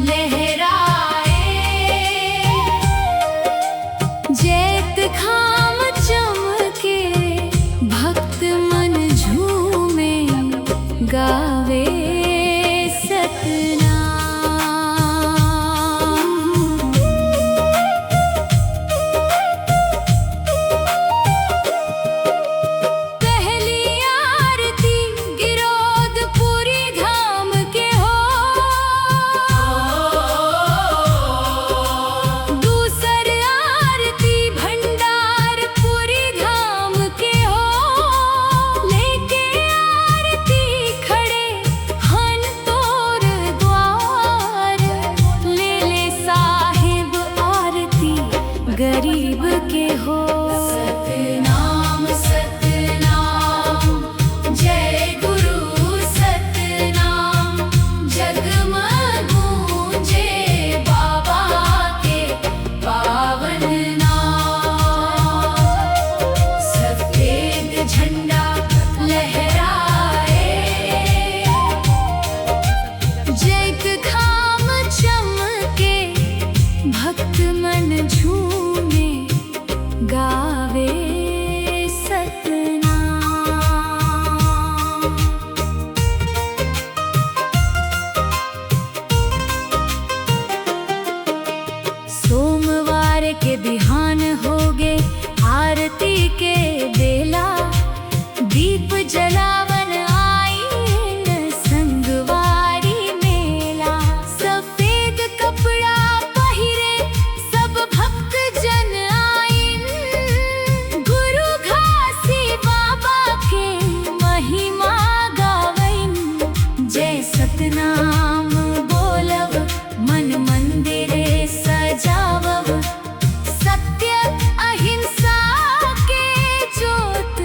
लहराए। जैत खाम चमके भक्त मन झूमे, गावे सतनाम। पहली आरती गिरोधपुरी धाम के हो, दूसर आरती भंडारपुरी धाम के हो। लेके आरती खड़े हन तोर द्वार, ले ले साहिब आरती गरीब के हो। सतनाम सतनाम जय गुरु सतनाम, जगमग गूंजे बाबा के पावन नाम। सफेद झंडा लहराए, जैत खाम चमके भक्त मन झूमे, गावे सतनाम। सोमवार के बिहान होगे आरती के बेला, दीप जलावन आईन संगवारी मेला। सफेद कपड़ा पहिरे सब भक्त जन आईन, गुरु घासी बाबा के महिमा गावैन। जय सतनाम बोलब मन मंदिरे सजावब, सत्य अहिंसा के ज्योत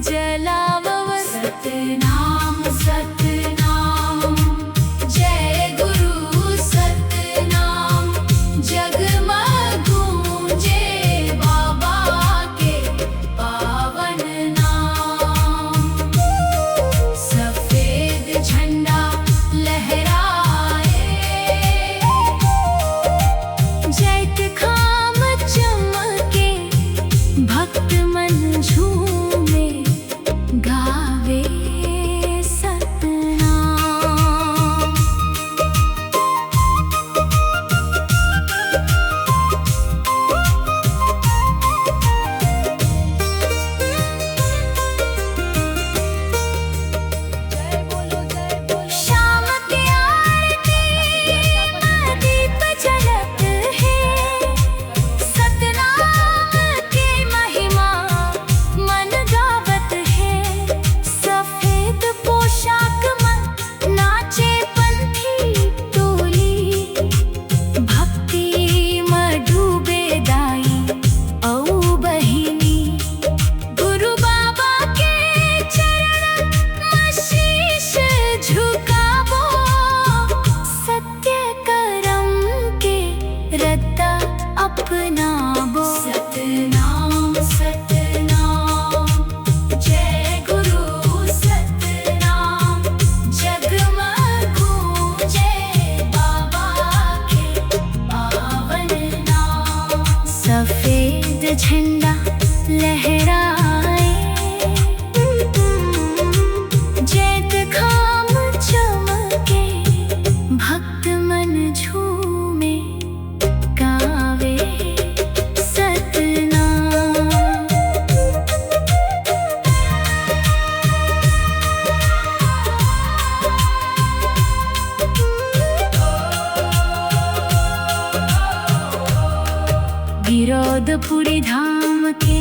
जलावब। सतनाम सतनाम जय गुरु सतनाम, जगमग गूंजे बाबा के पावन नाम। सफेद झंडा लहराए, जैत खाम चमके भक्त मन झूमे, गावे सतनाम। शाम की आरती में दीप जलत है, सतनाम की महिमा मन गावत है। सफेद पोशाक में नाचे पंथी टोली, भक्ति में डूबे दाई औ बहिनी। गुरु बाबा के चरण में शीश झुकावो, सत्य कर्म के रत्ता अपनावो। सतनाम सतनाम जय गुरु सतनाम, जगमग गूंजे बाबा के पावन नाम। सफेद झंडा लहराए, जैत खाम चमके भक्त मन झूमे, गावे सतनाम। गिरोधपुरी धाम के